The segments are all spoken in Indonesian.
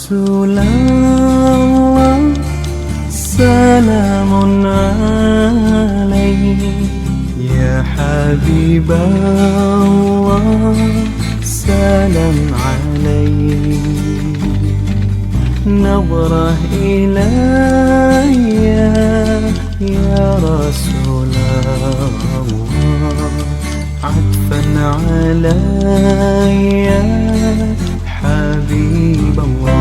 Rasulullah, salamun alaihi. Ya Habiballah, salam alaihi. Nadrah ilayya ya Rasulullah, atfan alayya Habiballah.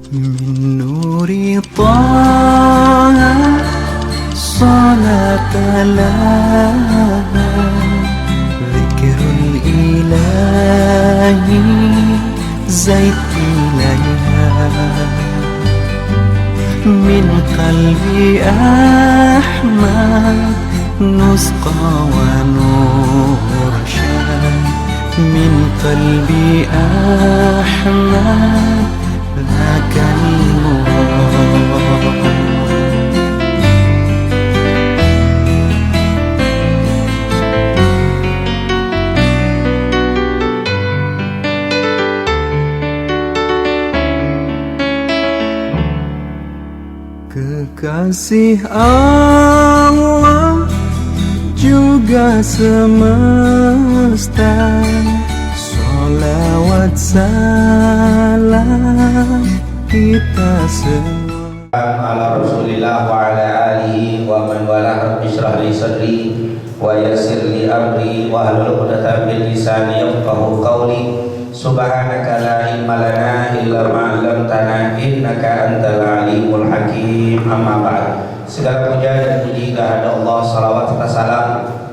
Min nuri Taha salat laha, zikrul ilahi zaid ilaiha. Min qalbi Ahmad nusqa wa nurshad. Min qalbi Ahmad dzakal murad. Kekasih Allah juga semesta, sholawat salam kita semua ala Rasulillah wa ala alihi wa man wala. Rabbi shrah li sadri wa yassir li amri wa hlul 'uqdatam min lisani yafqahu qawli. Subhanaka la ilma lana illa ma 'allamtana innaka antal alimul hakim. Amma ba'd. Segala puja dan puji kehadirat Allah, salawat serta salam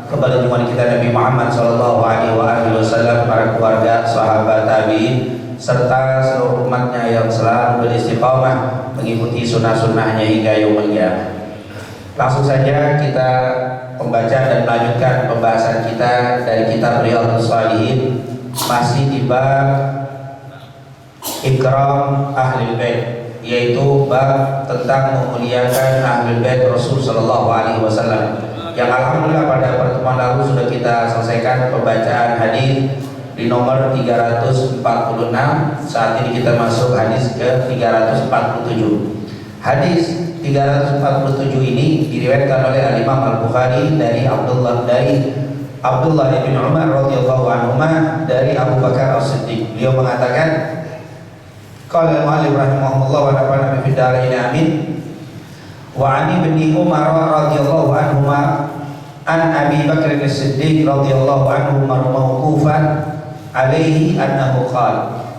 kepada junjungan kita Nabi Muhammad sallallahu alaihi wasallam, para keluarga, sahabat, tabi'in serta seluruh umatnya yang selalu beristiqamah mengikuti sunnah-sunnahnya hingga yaumul qiyamah. Langsung saja kita membaca dan melanjutkan pembahasan kita dari kitab Riyadhus Shalihin, masih di bab ikram ahlul bait, yaitu bab tentang memuliakan ahlul bait Rasul sallallahu alaihi wasallam, yang alhamdulillah pada pertemuan lalu sudah kita selesaikan pembacaan hadis di nomor 346. Saat ini kita masuk hadis ke 347. Hadis 347 ini diriwayatkan oleh Imam Al-Bukhari dari Abdullah bin Umar radhiyallahu anhuma dari Abu Bakar As-Siddiq. Beliau mengatakan, qala al-mu'allif rahimahullah wa nafa'ana bi dharain amin. Wa 'ani bin Umar radhiyallahu anhuma an Abi Bakar As-Siddiq radhiyallahu anhu mawqufan alaihi annahu qala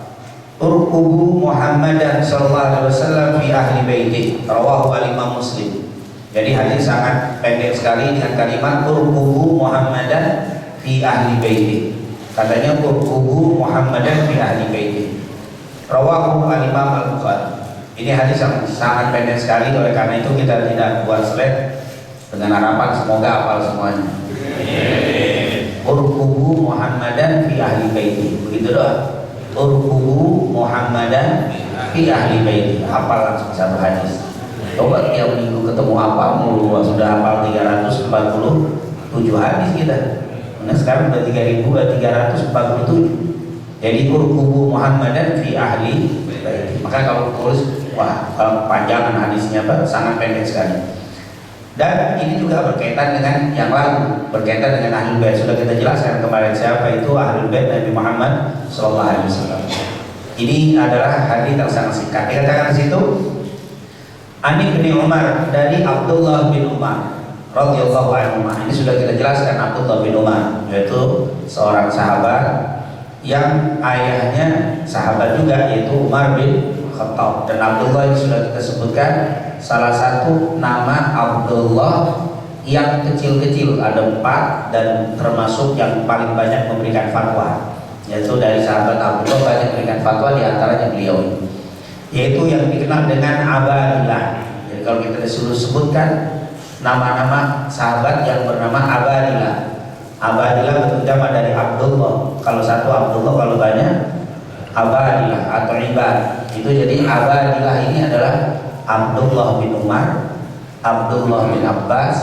urqubu Muhammadan sallallahu alaihi wasallam fi ahli baiti, rawahu al-Imam Muslim. Jadi hadis sangat pendek sekali dengan kalimat urqubu Muhammadan fi ahli baiti. Katanya urqubu Muhammadan fi ahli baiti, rawahu al-Imam Al-Bukhari. Ini hadis yang sangat pendek sekali, oleh karena itu kita tidak buat slide dengan harapan semoga hafal semuanya. Urqubu Muhammadan fi ahli baiti, begitu doang. Urqubu Muhammadan fi ahli baiti, hafal langsung satu hadis. Coba tiap minggu ketemu apa mulu, sudah hafal 347 hadis kita. Nah sekarang udah 3.347. Jadi urqubu Muhammadan fi ahli baiti. Maka kalau tulis, wah panjangan hadisnya sangat pendek sekali. Dan ini juga berkaitan dengan yang lalu, berkaitan dengan ahlul bait. Sudah kita jelaskan kemarin siapa itu ahlul bait Nabi Muhammad sallallahu alaihi wasallam. Ini adalah hadis yang sangat singkat. Dikatakan di situ, Ani bin Umar, dari Abdullah bin Umar radhiyallahu anhu. Ini sudah kita jelaskan Abdullah bin Umar, yaitu seorang sahabat yang ayahnya sahabat juga, yaitu Umar bin Khattab. Dan Abdullah ini sudah kita sebutkan salah satu nama Abdullah yang kecil-kecil, ada 4, dan termasuk yang paling banyak memberikan fatwa, yaitu dari sahabat Abdullah banyak memberikan fatwa, diantaranya beliau, yaitu yang dikenal dengan Abadillah. Jadi kalau kita disuruh sebutkan nama-nama sahabat yang bernama Abadillah, Abadillah berjama dari Abdullah. Kalau satu Abdullah, kalau banyak Abadillah atau Ibad. Itu jadi Abadillah ini adalah Abdullah bin Umar, Abdullah bin Abbas,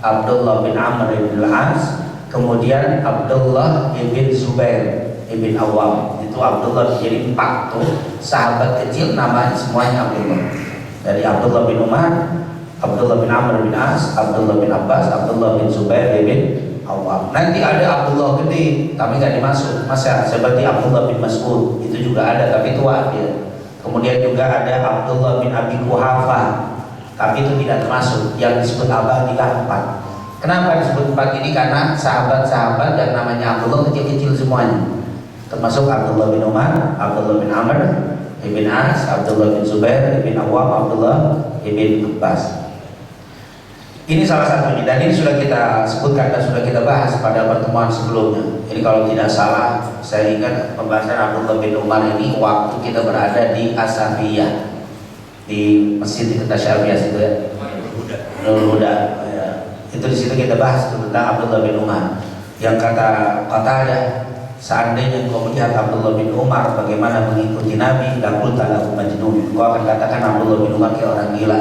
Abdullah bin Amr bin Al-As, kemudian Abdullah bin Zubair bin Awam. Itu Abdullah, jadi 4 tuh sahabat kecil namanya semuanya Abdullah. Dari Abdullah bin Umar, Abdullah bin Amr bin As, Abdullah bin Abbas, Abdullah bin Zubair bin Awam. Nanti ada Abdullah gede tapi nggak dimasuk, masa seperti Abdullah bin Mas'ud, itu juga ada tapi tua dia. Kemudian juga ada Abdullah bin Abi Quhafah, tapi itu tidak termasuk. Yang disebut Abah tidak 4. Kenapa disebut 4 ini? Karena sahabat-sahabat yang namanya Abdullah kecil-kecil semuanya, termasuk Abdullah bin Umar, Abdullah bin Amr bin As, Abdullah bin Zubair bin Awam, Abdullah bin Abbas. Ini salah satunya, dan ini sudah kita sebutkan dan sudah kita bahas pada pertemuan sebelumnya. Ini kalau tidak salah, saya ingat pembahasan Abdullah bin Umar ini waktu kita berada di Asafiyah, di Masjid di Tasyabiyah situ ya, Nurul Huda. Ya. Itu di situ kita bahas tentang Abdullah bin Umar. Yang kata seandainya kau melihat Abdullah bin Umar bagaimana mengikuti Nabi, lakul talahu majnun, kau akan katakan Abdullah bin Umar kayak orang gila.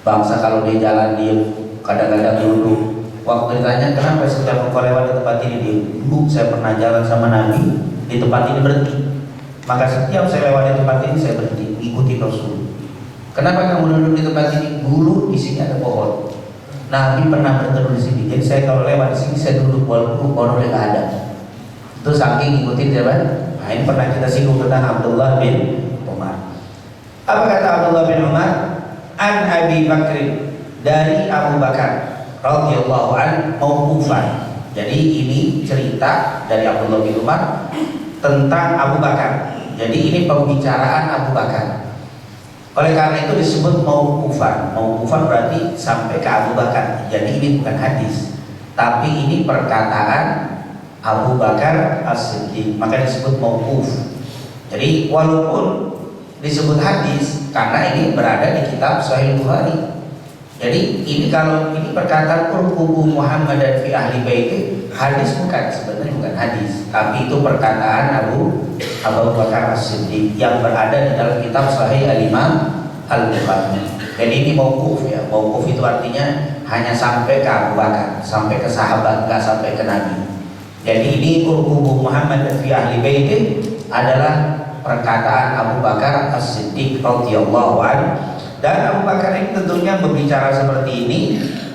Bangsa kalau dia jalan diem, kadang-kadang duduk. Waktu ditanya kenapa setiap engkau lewat di tempat ini diem, Bu, saya pernah jalan sama Nabi di tempat ini berhenti. Maka setiap saya lewat di tempat ini saya berhenti, ikuti Rasul. Kenapa kamu duduk di tempat ini? Dulu di sini ada pohon. Nabi pernah berteduh di sini. Jadi saya kalau lewat di sini saya duduk walaupun pohonnya nggak ada. Itu saking ikutin jalan. Nah, ini pernah kita singgung tentang Abdullah bin Umar. Apa kata Abdullah bin Umar? An Abi Bakr, dari Abu Bakar radhiyallahu an mauqufan. Jadi ini cerita dari Abdullah bin Umar tentang Abu Bakar. Jadi ini pembicaraan Abu Bakar. Oleh karena itu disebut mauqufan. Mauqufan berarti sampai ke Abu Bakar. Jadi ini bukan hadis, tapi ini perkataan Abu Bakar As-Siddiq, maka disebut mauquf. Jadi walaupun disebut hadis karena ini berada di kitab Sahih Bukhari. Jadi ini kalau ini perkataan urqubu Muhammad dan fi ahli baiti, hadis bukan, sebenarnya bukan hadis, tapi itu perkataan Abu Bakar As-Siddiq yang berada di dalam kitab Sahih Al-Imam Al-Bukhari. Jadi ini mauquf ya. Mauquf itu artinya hanya sampai ke Abu Bakar, sampai ke sahabat, enggak sampai ke Nabi. Jadi ini urqubu Muhammad dan fi ahli baiti adalah perkataan Abu Bakar As-Siddiq radhiyallahu anhu. Dan Abu Bakar ini tentunya berbicara seperti ini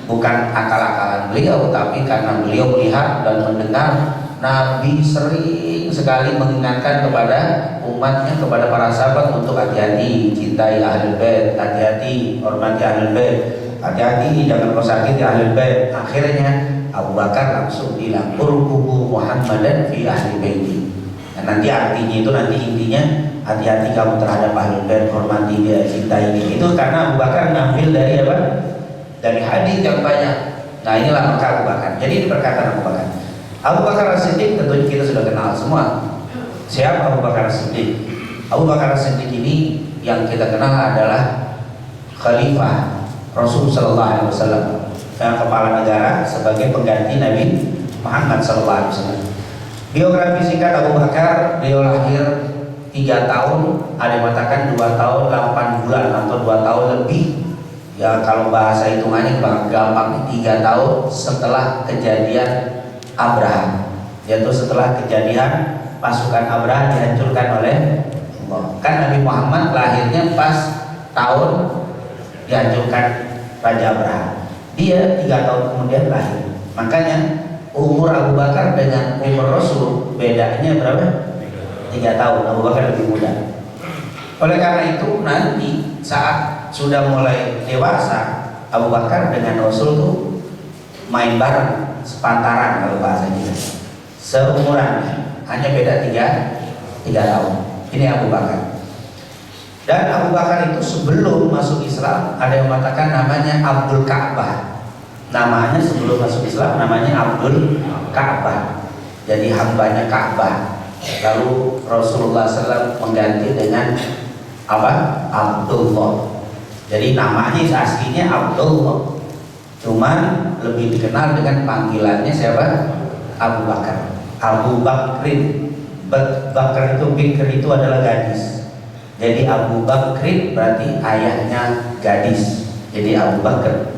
bukan akal-akalan beliau, tapi karena beliau melihat dan mendengar Nabi sering sekali mengingatkan kepada umatnya, kepada para sahabat untuk hati-hati, cintai Ahlul Bait, hati-hati, hormati Ahlul Bait, hati-hati jangan kau sakiti Ahlul Bait. Akhirnya Abu Bakar langsung bilang urqubu Muhammadan fi ahli baiti. Nah, nanti artinya itu, nanti intinya hati-hati kamu terhadap Ahlul Bait, hormati dia, cintai dia. Itu karena Abu Bakar ngambil dari apa? Dari hadis yang banyak. Nah inilah maka Abu Bakar. Jadi ini perkataan Abu Bakar. Abu Bakar As-Siddiq tentunya kita sudah kenal semua. Siapa Abu Bakar As-Siddiq? Abu Bakar As-Siddiq ini yang kita kenal adalah Khalifah Rasul Sallallahu Alaihi Wasallam, kepala negara sebagai pengganti Nabi Muhammad Sallallahu Alaihi Wasallam. Biografi singkat Abu Bakar, beliau lahir 3 tahun, ada yang mengatakan 2 tahun 8 bulan atau 2 tahun lebih. Ya kalau bahasa hitungannya gampang, 3 tahun setelah kejadian Abraham, yaitu setelah kejadian pasukan Abraham dihancurkan oleh Allah. Kan Nabi Muhammad lahirnya pas tahun dihancurkan Raja Abraham. Dia 3 tahun kemudian lahir. Makanya umur Abu Bakar dengan umur Rasul bedanya berapa? 3 tahun. Abu Bakar lebih muda. Oleh karena itu nanti saat sudah mulai dewasa, Abu Bakar dengan Rasul tuh main bareng, sepantaran kalau bahasa kita, seumuran, hanya beda 3 tahun. Ini Abu Bakar. Dan Abu Bakar itu sebelum masuk Islam ada yang mengatakan namanya Abdul Ka'bah. Namanya sebelum masuk Islam namanya Abdul Ka'bah. Jadi hambanya Ka'bah. Lalu Rasulullah SAW mengganti dengan apa? Abdullah. Jadi namanya aslinya Abdullah, cuman lebih dikenal dengan panggilannya siapa? Abu Bakar. Abu Bakrin. Bakar itu, Bikr itu adalah gadis. Jadi Abu Bakrin berarti ayahnya gadis. Jadi Abu Bakar.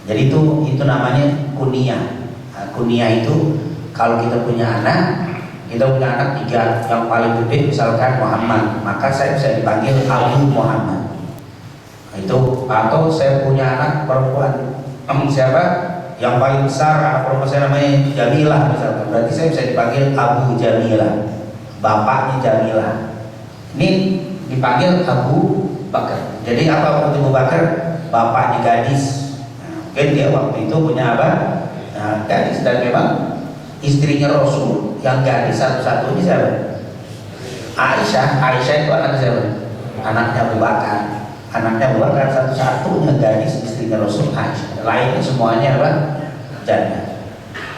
Jadi itu namanya kunyah. Nah, kunyah itu kalau kita punya anak tiga, yang paling gede misalkan Muhammad, maka saya bisa dipanggil Abu Muhammad. Itu, atau saya punya anak perempuan, siapa yang paling besar anak perempuan saya namanya Jamilah misalkan, berarti saya bisa dipanggil Abu Jamilah, bapaknya Jamilah. Ini dipanggil Abu Bakar. Jadi apa Abu Bakar? Bapaknya gadis. Mungkin dia waktu itu punya apa? Gadis, dan memang istrinya Rasul yang gadis satu-satunya siapa? Aisyah. Aisyah itu anak siapa? Anaknya Abu Bakar. Anaknya Abu Bakar satu-satunya gadis istrinya Rasul Aisyah. Lainnya semuanya apa? Janda.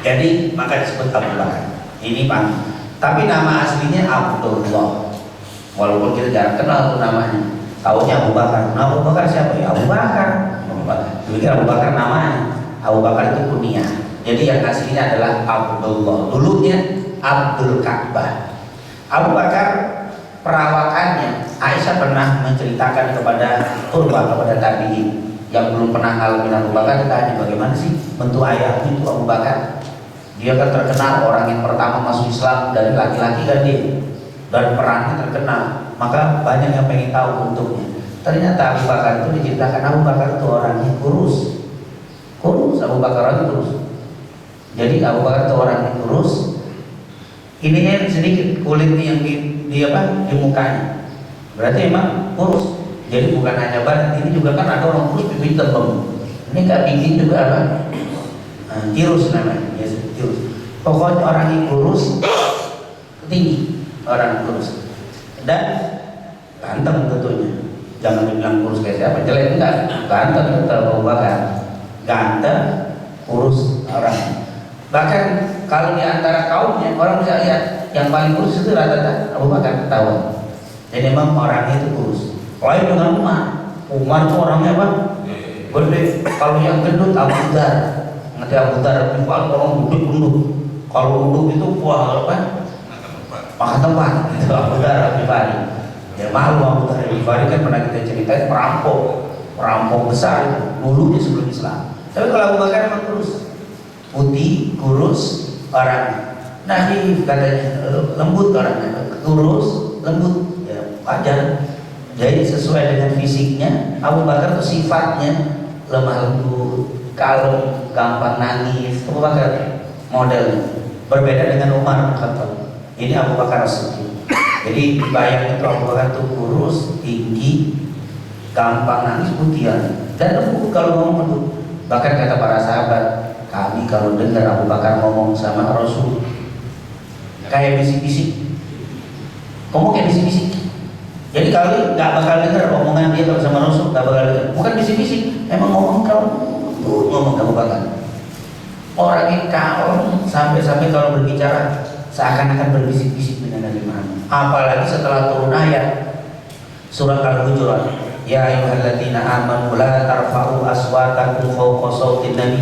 Jadi maka disebut Abu Bakar. Ini panggilan. Tapi nama aslinya Abdullah. Walaupun kita jarang kenal tuh namanya. Taunya Abu Bakar. Nah, Abu Bakar siapa ya? Abu Bakar. Demikian Abu Bakar namanya. Abu Bakar itu kunyah. Jadi yang aslinya adalah Abdullah. Dulunya Abdul Ka'bah. Abu Bakar perawakannya, Aisyah pernah menceritakan kepada kepada tabi'in yang belum pernah ngalamin Abu Bakar, ditanya bagaimana sih bentuk ayahmu itu Abu Bakar. Dia kan terkenal orang yang pertama masuk Islam dari laki-laki kan dia, dan perannya terkenal, maka banyak yang pengen tahu bentuknya. Ternyata Abu Bakar itu diceritakan Abu Bakar itu orangnya kurus. Abu Bakar orangnya kurus. Jadi Abu Bakar itu orangnya kurus. Ininya sedikit kulitnya yang di mukanya. Berarti emang kurus. Jadi bukan hanya badan, ini juga kan ada orang kurus pipi tebal. Ini nggak bikin juga apa? Tirus namanya, ya, tirus. Pokoknya orang yang kurus tinggi, orang kurus dan ganteng tentunya. Jangan dibilang kurus kayak siapa, jelek enggak, ganteng tetap Abu Bakar. Ganteng, kurus orang. Bahkan kalau di antara kaumnya orang bisa lihat yang paling kurus itu rata-rata Abu Bakar, ketahuan. Jadi memang orangnya itu kurus. Lain dengan Umar itu orangnya apa? Gede. Kalau yang gendut Abu Dar. Nanti Abu Dar paling orang gendut. Kalau gendut itu wah apa? Makan tempat. Itu Abu Dar Al-Ghifari. Ya malu Abu Dar Al-Ghifari kan pernah kita ceritain perampok besar itu dulunya sebelum Islam. Tapi kalau Abu Bakar memang kurus, putih, kurus orangnya. Nah ini katanya lembut orangnya, kurus, lembut, ya wajar. Jadi sesuai dengan fisiknya, Abu Bakar itu sifatnya lemah lembut, kalem, gampang nangis. Abu Bakar modelnya berbeda dengan Umar bin Khattab. Ini Abu Bakar As-Siddiq. Jadi bayang itu Abu Bakar itu kurus, tinggi, gampang nangis, putihan, dan lembut kalau ngomong lembut. Bahkan kata para sahabat, kami kalau dengar Abu Bakar ngomong sama Rasul kayak bisik-bisik, ngomong kayak bisik-bisik. Jadi kalau nggak bakal dengar omongan dia kalau sama Rasul, nggak bakal dengar. Bukan bisik-bisik, emang ngomong kalau ngomong Abu Bakar. Orangnya kalem sampai-sampai kalau berbicara seakan-akan berbisik-bisik dengan Nabi Muhammad. Apalagi setelah turun ayat surat Al-Hujurat, ya ayyuhalladzina amanu la tarfa'u aswatakum fawqa sawtin nabi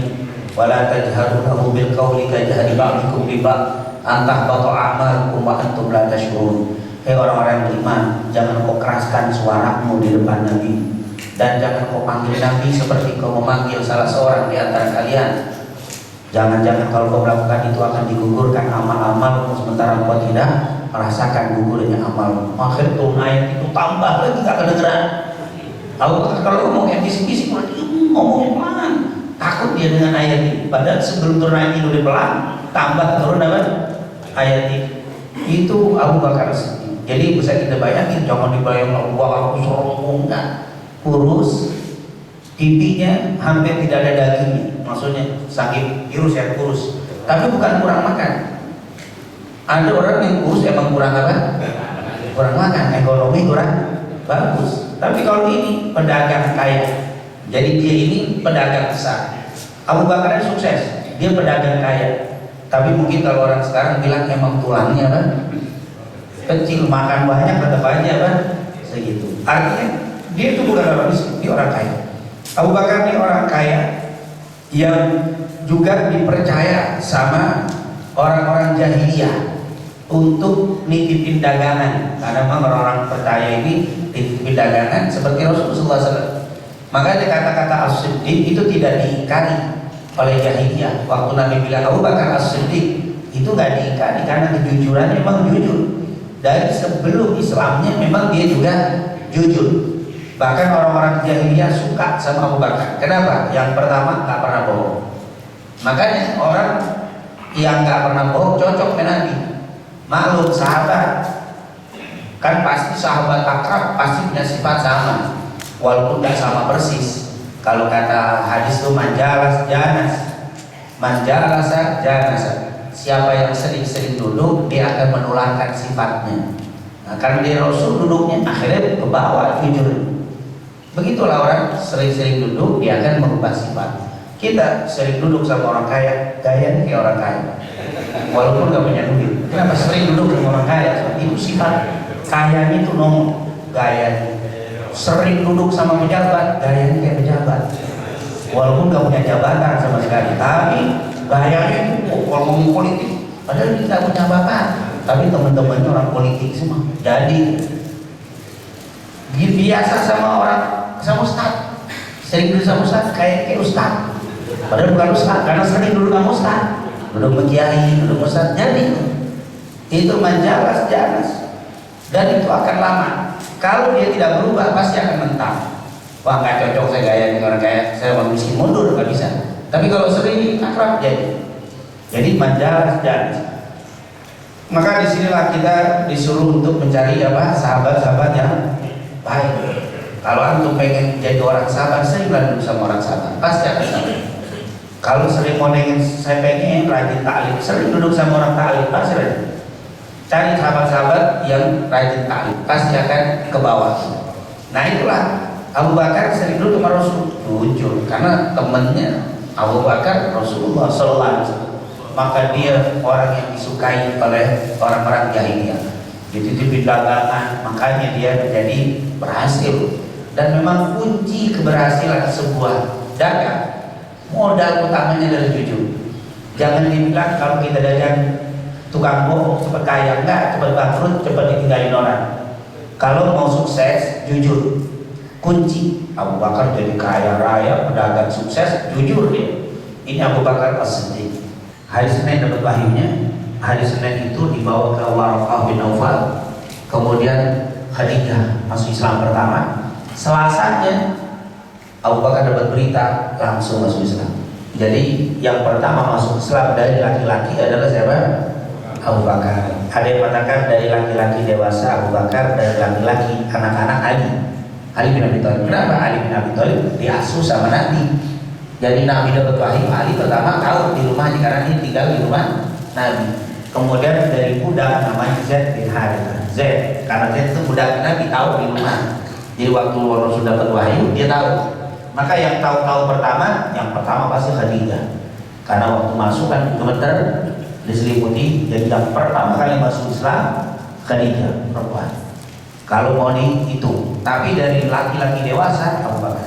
wa la tajharu lahu bil qawli kajhari ba'dikum li ba'd an tahbata a'malukum wa antum la tashkurun. Hei orang-orang yang beriman, jangan kau keraskan suaramu di depan Nabi, dan jangan kau panggil Nabi seperti kau memanggil salah seorang di antara kalian. Jangan-jangan kalau kau melakukan itu akan digugurkan amal-amal, sementara kau tidak merasakan gugurnya amal. Akhir turun ayat itu tambah lagi gak kedengeran. Kalau ngomong yang bisik-bisik ngomongnya pelan, takut dia dengan ayat ini. Padahal sebelum turun ayat ini udah pelan, tambah turun apa? Ayat ini. Itu Abu Bakar As-Siddiq. Jadi bisa kita bayangin, jangan dibayang Abu Bakar sombong, enggak, kurus, pipinya hampir tidak ada dagingnya, maksudnya sakit virus ya kurus. Tapi bukan kurang makan. Ada orang yang kurus emang kurang apa? Kurang makan, ekonomi kurang bagus. Tapi kalau ini pedagang kaya, jadi dia ini pedagang besar. Abu Bakar sukses, dia pedagang kaya. Tapi mungkin kalau orang sekarang bilang emang tulangnya apa? Kecil, makan banyak, tetap aja apa? Segitu. Artinya dia itu bukan orang miskin, dia orang kaya. Abu Bakar ini orang kaya yang juga dipercaya sama orang-orang jahiliyah untuk nitipin dagangan. Karena memang orang-orang percaya ini nitipin dagangan seperti Rasulullah SAW. Makanya kata-kata As-Siddiq itu tidak diingkari oleh jahiliyah. Waktu Nabi bilang Abu Bakar As-Siddiq, itu nggak diingkari karena kejujurannya memang jujur. Dari sebelum Islamnya memang dia juga jujur. Bahkan orang-orang jahiliyah suka sama Abu Bakar. Kenapa? Yang pertama nggak pernah bohong. Makanya orang yang nggak pernah bohong cocok dengan Nabi. Maklum sahabat kan pasti sahabat akrab pasti punya sifat sama, walaupun nggak sama persis. Kalau kata hadis itu manjalas janas, manjalasa janasa. Siapa yang sering-sering duduk dia akan menularkan sifatnya. Nah, karena dia Rasul duduknya akhirnya ke bawah jujur. Begitulah orang sering-sering duduk dia akan mengubah sifat. Kita sering duduk sama orang kaya, gayanya kayak orang kaya, walaupun gak punya duit. Kenapa sering duduk sama orang kaya? Itu sifat kayanya itu nongol, gaya. Sering duduk sama pejabat, gayanya kayak pejabat, walaupun gak punya jabatan sama sekali, tapi gayanya itu kalau ngomong politik, padahal dia tidak punya jabatan, tapi teman-temannya orang politik semua. Jadi biasa sama orang, sama ustaz, sering duduk sama ustaz kayak ustaz, padahal bukan ustaz, karena sering duduk sama ustaz, duduk sama kiai, duduk sama ustaz. Jadi itu manjalas janas, dan itu akan lama. Kalau dia tidak berubah pasti akan mentang. Wah nggak cocok saya gaya dengan orang kaya, saya mau miskin, mundur nggak bisa. Tapi kalau sering akrab jadi manjalas janas. Maka disinilah kita disuruh untuk mencari sahabat-sahabat yang baik. Kalau antum pengen jadi orang sahabat, saya duduk sama orang sahabat, pasti akan sahabat. Kalau sering mau pengen, saya pengen rajin taklim, sering duduk sama orang taklim, pasti rajin. Cari sahabat-sahabat yang rajin taklim, pasti akan ke bawah. Nah itulah Abu Bakar sering duduk sama Rasul, jujur, karena temennya Abu Bakar Rasulullah SAW. Maka dia orang yang disukai oleh orang-orang jahiliyah. Dititipin dagangan, makanya dia menjadi berhasil. Dan memang kunci keberhasilan sebuah dagang, modal utamanya adalah jujur. Jangan dibilang kalau kita dagang tukang bohong cepat kaya, enggak, cepat bangkrut, cepat ditinggalin orang. Kalau mau sukses, jujur. Kunci. Abu Bakar jadi kaya raya, pedagang sukses, jujur dia. Ini Abu Bakar As-Siddiq. Hari Senin dapat wahyunya. Hari Senin itu dibawa ke Waraqah bin Naufal. Kemudian Khadijah masuk Islam pertama. Selasanya Abu Bakar dapat berita langsung masuk Islam. Jadi yang pertama masuk Islam dari laki-laki adalah siapa? Abu Bakar. Ada yang mengatakan dari laki-laki dewasa Abu Bakar, dari laki-laki anak-anak Ali bin Abi Thalib. Kenapa Ali bin Abi Thalib diasuh sama Nabi? Jadi Nabi dapat wahyu, Ali pertama tahu di rumahnya karena dia tinggal di rumah Nabi. Kemudian dari budak namanya Zaid bin Harithah. Zaid, karena Zaid itu budak Nabi, tahu di rumah. Jadi waktu Rasul dapat wahyu dia tahu. Maka yang tahu yang pertama pasti Khadijah. Karena waktu masuk kan gemeter, diselimuti. Jadi yang pertama kali masuk Islam Khadijah, perempuan. Kalau mau itu, tapi dari laki-laki dewasa Abu Bakar.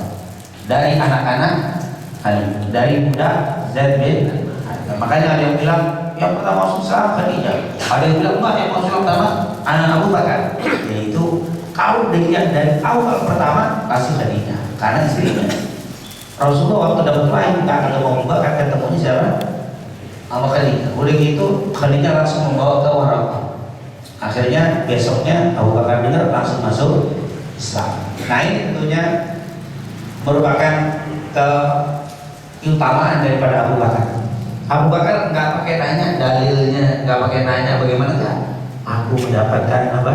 Dari anak-anak Ali, dari budak Zaid bin Harithah. Makanya ada yang bilang yang pertama masuk Islam Khadijah, ada yang bilang enggak, yang masuk Islam pertama anak Abu Bakar. Yaitu kalau dilihat dari awal pertama pasti Khadijah, karena istrinya. Rasulullah waktu dapat wahyu nggak ada mau Abu Bakar, ketemunya siapa? Sama Khadijah. Udah gitu Khadijah langsung membawa ke Waraqah. Akhirnya besoknya Abu Bakar dengar langsung masuk Islam. Nah ini tentunya merupakan keutamaan daripada Abu Bakar. Abu Bakar nggak pakai nanya dalilnya, nggak pakai nanya bagaimana kan? Aku mendapatkan apa?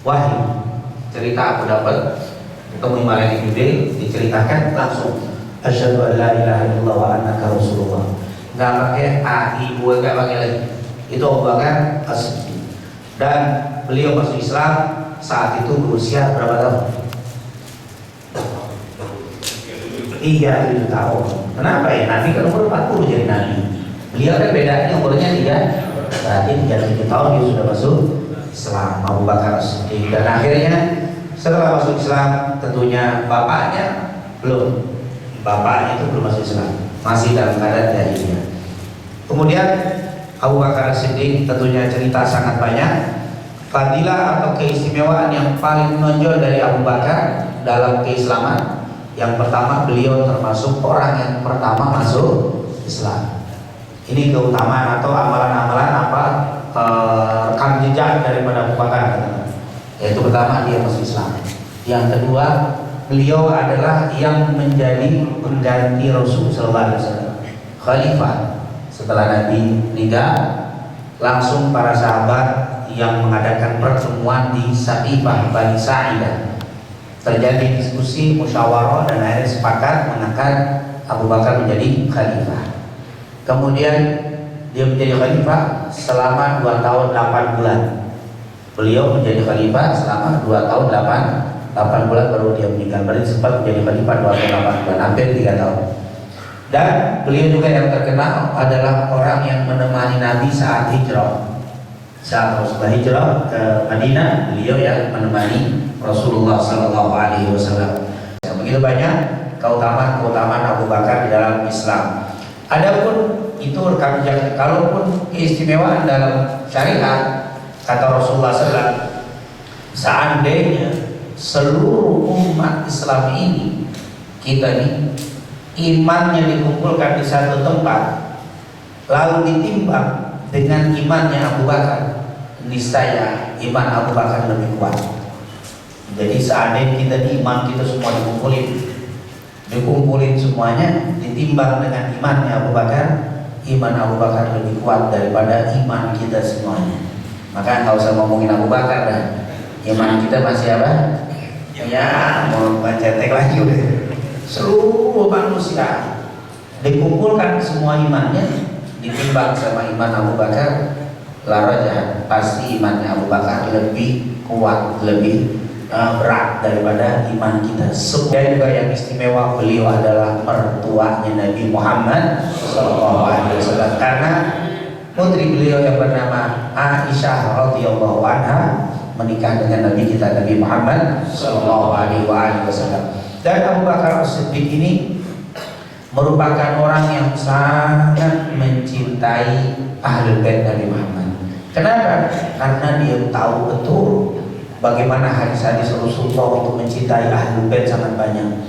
Wahyu. Cerita aku dapat ketemu malaikat Jibril, diceritakan langsung. Asyhadu an la ilaha illallah wa annaka rasulullah. Nggak pakai ibu, nggak pakai lagi. Itu Abu Bakar As-Siddiq. Dan beliau masuk Islam saat itu berusia berapa tahun? 37 tahun. Kenapa ya? Nabi kan umur 40 jadi Nabi. Beliau kan bedanya umurnya dia. Berarti 37 tahun dia sudah masuk Islam. Abu Bakar As-Siddiq. Dan akhirnya setelah masuk Islam tentunya bapaknya belum. Bapaknya itu belum masuk Islam. Masih dalam keadaan jahiliyah. Kemudian Abu Bakar As-Siddiq tentunya cerita sangat banyak. Fadilah atau keistimewaan yang paling menonjol dari Abu Bakar dalam keislaman Yang pertama, beliau termasuk orang yang pertama masuk Islam. Ini keutamaan atau amalan-amalan apa rekam jejak daripada Abu Bakar. Yaitu pertama, dia masuk Islam. Yang kedua, beliau adalah yang menjadi pengganti Rasul sallallahu alaihi wasallam, khalifah. Setelah Nabi meninggal, langsung para sahabat yang mengadakan pertemuan di Saqifah Bani Sa'idah. Terjadi diskusi, musyawarah, dan akhirnya sepakat mengangkat Abu Bakar menjadi khalifah. Kemudian dia menjadi khalifah selama 2 tahun 8 bulan. Beliau menjadi khalifah selama 2 tahun 8 bulan baru dia meninggal. Berarti sempat menjadi khalifah 2 tahun 8 bulan, hampir 3 tahun. Dan beliau juga yang terkenal adalah orang yang menemani Nabi saat hijrah. Saat Rasulullah hijrah ke Madinah, beliau yang menemani Rasulullah Sallallahu Alaihi Wasallam. Begitu banyak keutamaan Abu Bakar di dalam Islam. Adapun itu rekam jejak, kalaupun keistimewaan dalam syariat, kata Rasulullah SAW, seandainya seluruh umat Islam ini, kita nih, imannya dikumpulkan di satu tempat, lalu ditimbang dengan imannya Abu Bakar, niscaya iman Abu Bakar lebih kuat. Jadi seandainya kita di iman kita semua dikumpulin semuanya, ditimbang dengan imannya Abu Bakar, iman Abu Bakar lebih kuat daripada iman kita semuanya. Maka nggak usah ngomongin Abu Bakar dah, iman kita masih apa? Ya mau bancetek lagi udah. Seluruh manusia dikumpulkan semua imannya, ditimbang sama iman Abu Bakar, larajah, pasti imannya Abu Bakar lebih kuat, lebih berat daripada iman kita. Dan juga yang istimewa, beliau adalah mertuanya Nabi Muhammad SAW, karena putri beliau yang bernama Aisyah radhiyallahu anha menikah dengan Nabi kita Nabi Muhammad SAW. Dan Abu Bakar As-Siddiq ini merupakan orang yang sangat mencintai Ahlul Bait Nabi Muhammad. Kenapa? Karena dia tahu betul bagaimana hadis-hadis Rasulullah untuk mencintai Ahlul Bait sangat banyak.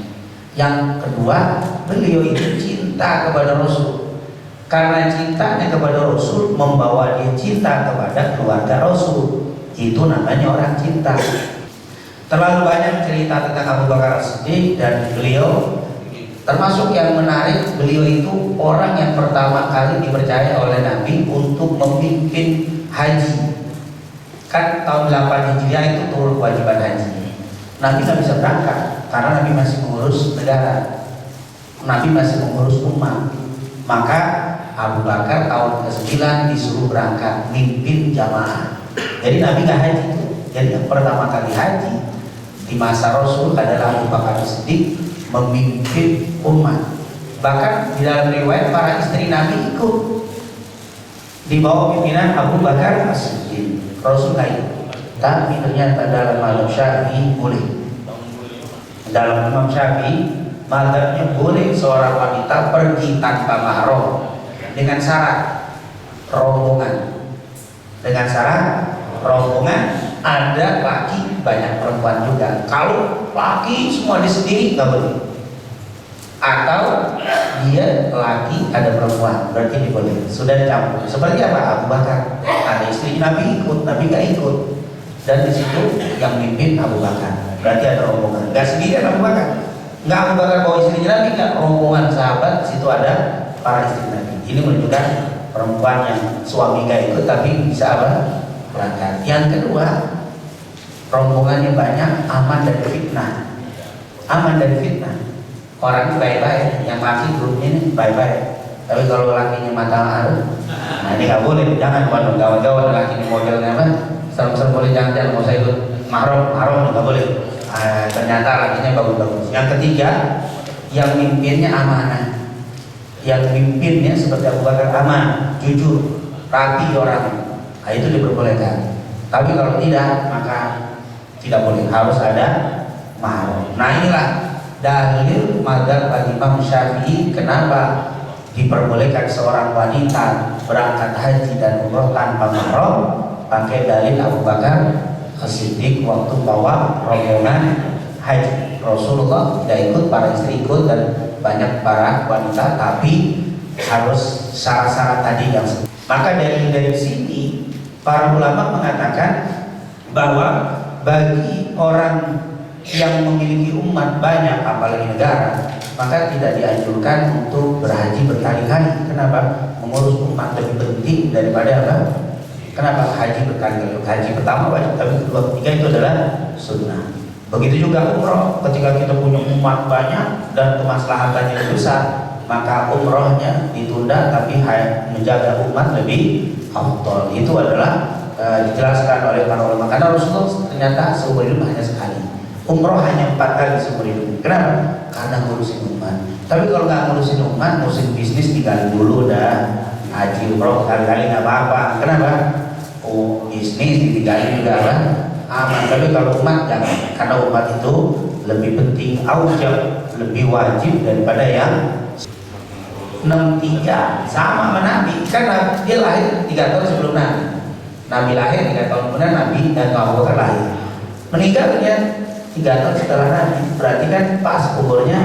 Yang kedua, beliau itu cinta kepada Rasul. Karena cintanya kepada Rasul membawa dia cinta kepada keluarga Rasul. Itu namanya orang cinta. Terlalu banyak cerita tentang Abu Bakar As-Siddiq, dan beliau termasuk yang menarik, beliau itu orang yang pertama kali dipercaya oleh Nabi untuk memimpin haji. Kan tahun 8 Hijriah itu turun kewajiban haji. Nabi nggak bisa berangkat karena Nabi masih mengurus negara, Nabi masih mengurus umat. Maka Abu Bakar tahun ke-9 disuruh berangkat mimpin jamaah. Jadi Nabi nggak haji itu. Jadi yang pertama kali haji di masa Rasul adalah Abu Bakar As-Siddiq memimpin umat. Bahkan di dalam riwayat para istri Nabi ikut di bawah pimpinan Abu Bakar As-Siddiq. Rasul lain, tapi ternyata dalam mazhab Syafi'i boleh. Dalam Imam Syafi'i, mazhabnya boleh seorang wanita pergi tanpa mahram dengan syarat rombongan. Dengan syarat rombongan, ada laki banyak perempuan juga. Kalau laki semua di sendiri nggak boleh. Atau dia laki ada perempuan, berarti diboleh. Sudah dicampur. Seperti apa? Abu Bakar ada istri Nabi ikut, Nabi gak ikut. Dan di situ yang mimpin Abu Bakar. Berarti ada rombongan. Gak sendirian Abu Bakar. Nggak Abu Bakar bawa istrinya Nabi, nggak, rombongan sahabat. Di situ ada para istri Nabi. Ini menunjukkan perempuan yang suami gak ikut tapi bisa apa? Berangkat. Yang kedua, rombongannya banyak, aman dari fitnah. Aman dari fitnah. Orang itu baik-baik, yang laki grupnya ini baik-baik. Tapi kalau lakinya mata haru, nah ini nggak boleh. Jangan buat gawat-gawat laki ini modelnya apa? Serem-serem boleh, jangan mau saya ikut mahram nggak boleh. Ternyata lakinya bagus-bagus. Yang ketiga, yang mimpinnya amanah. Yang mimpinnya seperti Abu Bakar aman, jujur, rapi orang. Nah, itu diperbolehkan. Tapi kalau tidak, maka tidak boleh. Harus ada mahram. Nah inilah dalil mazhab Imam Syafi'i kenapa diperbolehkan seorang wanita berangkat haji dan umroh tanpa mahram, pakai dalil Abu Bakar As-Siddiq waktu bawa rombongan haji. Rasulullah tidak ikut, para istri ikut, dan banyak para wanita, tapi harus syarat-syarat tadi yang maka dari sini para ulama mengatakan bahwa bagi orang yang memiliki umat banyak, apalagi negara, maka tidak dianjurkan untuk berhaji berkali-kali. Kenapa? Mengurus umat lebih penting daripada apa? Kenapa haji berkali-kali? Haji pertama wajib, tapi kedua, ketiga itu adalah sunnah. Begitu juga umroh. Ketika kita punya umat banyak dan kemaslahatannya lebih besar, maka umrohnya ditunda, tapi menjaga umat lebih afdal. Itu adalah dijelaskan oleh para ulama. Karena Rasulullah ternyata seumur hidup hanya sekali. Umroh hanya 4 kali seumur hidup. Kenapa? Karena ngurusin umat. Tapi kalau nggak ngurusin umat, ngurusin bisnis tinggal dulu dah. Haji umroh kali-kali nggak apa-apa. Kenapa? Oh, bisnis ditinggalin juga kan aman. Tapi kalau umat jangan, karena umat itu lebih penting, aujab, lebih wajib daripada yang 63 sama sama Nabi. Karena dia lahir 3 tahun sebelum Nabi. Nabi lahir 3 tahun kemudian Nabi dan Abu Bakar lahir. Meninggalnya 3 tahun setelah Nabi. Berarti kan pas umurnya.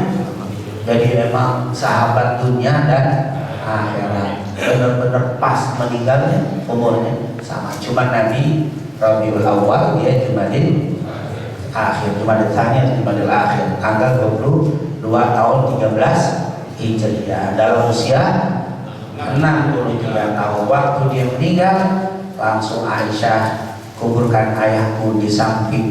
Jadi memang sahabat dunia dan akhirat. Benar-benar pas meninggalnya umurnya sama. Cuma Nabi Rabiul Awal, dia Jumadil Akhir, Jumadil Tsani atau Jumadil Akhir, tanggal 22 tahun 13 Hijriah. Dalam usia 63 tahun. Waktu dia meninggal, langsung Aisyah, kuburkan ayahku di samping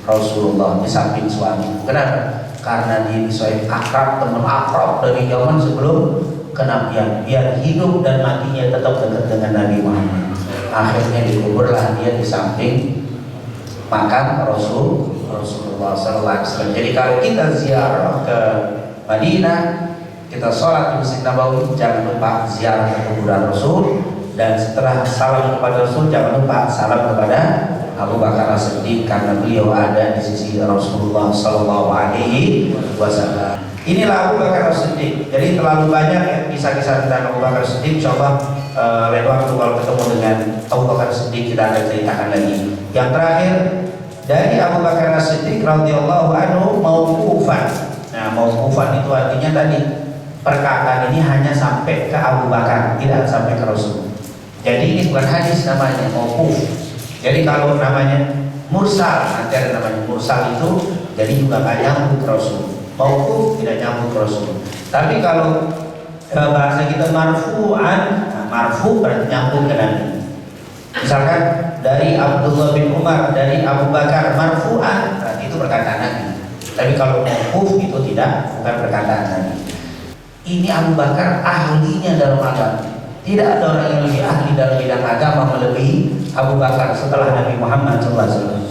Rasulullah, di samping suami. Kenapa? Karena dia disuai akrab, teman akrab dari zaman sebelum kenabian, biar hidup dan matinya tetap dekat dengan Nabi Muhammad. Akhirnya dikuburlah dia di samping makam Rasulullah SAW. Jadi kalau kita ziarah ke Madinah, kita sholat di Masjid Nabawi, jangan lupa ziarah ke kuburan Rasul, dan setelah salam kepada Rasul jangan lupa salam kepada Abu Bakar As-Siddiq, karena beliau ada di sisi Rasulullah SAW. Inilah Abu Bakar As-Siddiq. Jadi terlalu banyak ya kisah-kisah tentang Abu Bakar As-Siddiq. Coba lain waktu kalau ketemu dengan Abu Bakar As-Siddiq kita akan ceritakan lagi. Yang terakhir dari Abu Bakar As-Siddiq radhiyallahu anhu mauqufan. Nah, mauqufan itu artinya tadi perkataan ini hanya sampai ke Abu Bakar, tidak sampai ke Rasul. Jadi ini bukan hadis namanya, mauquf. Jadi kalau namanya mursal, nanti ada namanya mursal itu, jadi juga nggak nyambung ke Rasul. Mauquf tidak nyambung ke Rasul. Tapi kalau bahasa kita marfu'an, nah, marfu berarti nyambung ke Nabi. Misalkan dari Abdullah bin Umar, dari Abu Bakar, marfu'an berarti itu perkataan Nabi. Tapi kalau mauquf itu tidak, bukan perkataan Nabi. Ini Abu Bakar ahlinya dalam agama. Tidak ada orang yang lebih ahli dalam bidang agama melebihi Abu Bakar setelah Nabi Muhammad SAW.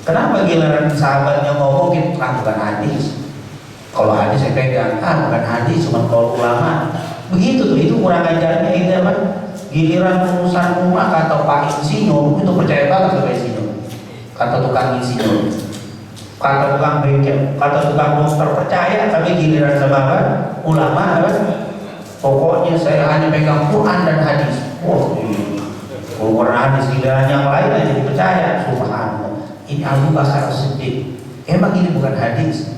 Kenapa giliran sahabatnya ngomongin, bukan hadis. Kalau hadis saya pegang, bukan hadis, cuma kalau ulama. Begitu tuh, itu kurang ajarnya itu apa? Giliran urusan rumah kata Pak Insinyur, itu percaya banget sama Insinyur. Kata tukang Insinyur, kata tukang bengkel, kata tukang dokter percaya, tapi giliran sama apa? Ulama apa? Pokoknya saya hanya pegang Quran dan hadis. Quran hadis, giliran yang lain aja dipercaya. Subhanallah. Ini Abu Bakar As-Siddiq. Emang ini bukan hadis.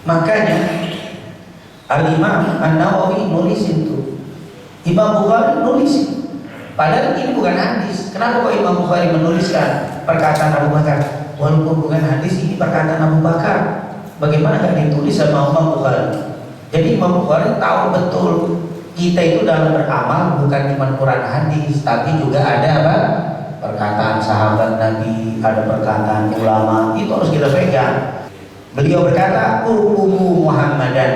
Makanya Al-Imam An-Nawawi nulisin tuh, Imam Bukhari nulisin. Padahal ini bukan hadis. Kenapa kok Imam Bukhari menuliskan perkataan Abu Bakar? Walaupun bukan hadis, ini perkataan Abu Bakar. Bagaimana gak ditulis sama Imam Bukhari? Jadi Imam Bukhari tahu betul kita itu dalam beramal bukan cuma Quran hadis, tapi juga ada apa? Perkataan sahabat Nabi, ada perkataan ulama, itu harus kita pegang. Beliau berkata, urqubu Muhammadan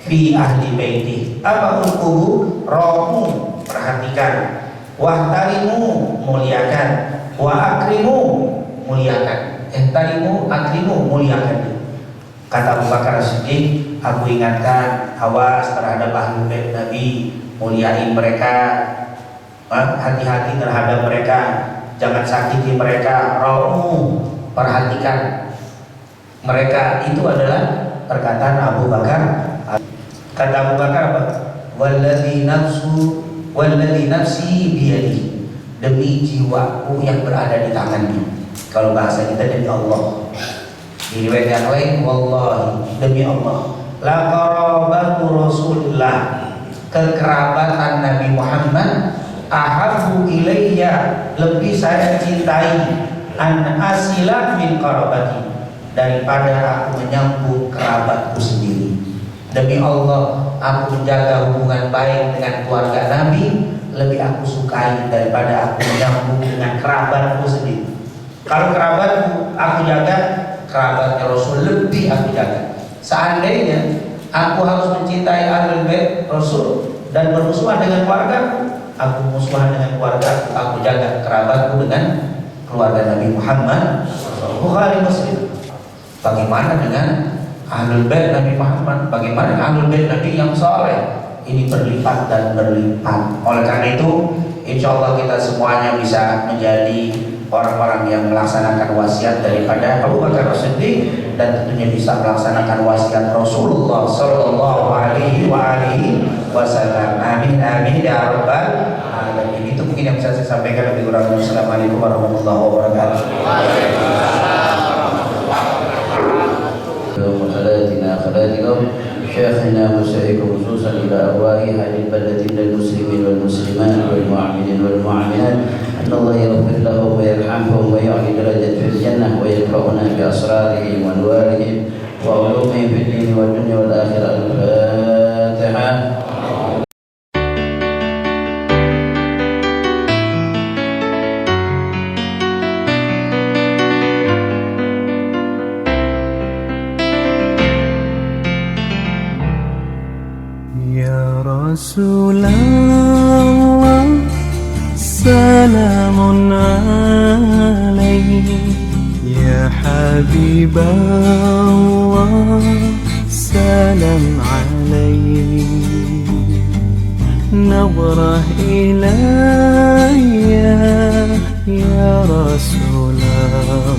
fi ahli baiti. Apa urqubu? Rohmu, perhatikan. Wahtarimu, muliakan. Wa akrimu, muliakan. Ihtarimu, akrimu, muliakan. Kata Abu Bakar As-Siddiq, aku ingatkan, awas terhadap ahli bait Nabi, muliain mereka, hati-hati terhadap mereka, jangan sakiti mereka. Rohmu, perhatikan mereka. Itu adalah perkataan Abu Bakar. Kata Abu Bakar apa? Walladzi nafsi biyadihi, demi jiwaku yang berada di tangannya. Kalau bahasa kita demi Allah. Di riwayat yang lain, wallahi, demi Allah, la qarabatu Rasulillah, kekerabatan Nabi Muhammad, ahabbu ilayya, lebih saya cintai, an asila min qarabati, daripada aku menyambung kerabatku sendiri. Demi Allah, aku menjaga hubungan baik dengan keluarga Nabi lebih aku sukai daripada aku menyambung dengan kerabatku sendiri. Kalau kerabatku aku jaga, kerabatnya Rasul lebih aku jaga. Seandainya aku harus mencintai Ahlul Bait Rasul dan bermusuhan dengan keluarga, aku musuhan dengan keluarga, aku jaga kerabatku dengan keluarga Nabi Muhammad. Bukhari Muslim. Bagaimana dengan Ahlul Bait Nabi Muhammad? Bagaimana dengan Ahlul Bait Nabi yang saleh? Ini berlipat dan berlipat. Oleh karena itu, insya Allah kita semuanya bisa menjadi orang-orang yang melaksanakan wasiat daripada Abu Bakar As-Siddiq, dan tentunya bisa melaksanakan wasiat Rasulullah Sallallahu Alaihi Wasallam. Amin amin ya rabbal alamin. Itu mungkin yang bisa saya sampaikan. Lebih kurangnya Assalamualaikum warahmatullahi wabarakatuh. شيخنا وشيخ خصوصا إلى أرواح أهل البلد من المسلمين والمسلمات والمؤمنين والمؤمنات أن الله يغفر لهم ويرحمهم ويعلي درجة في الجنة ويرفعنا بأسرارهم وأنوارهم وعلومهم في الدين والدنيا والآخرة. الفاتحة. Ya Rasulullah, salamun alaihi. Ya Habiballah, salam alaihi. Nadrah ilayya ya Rasulullah.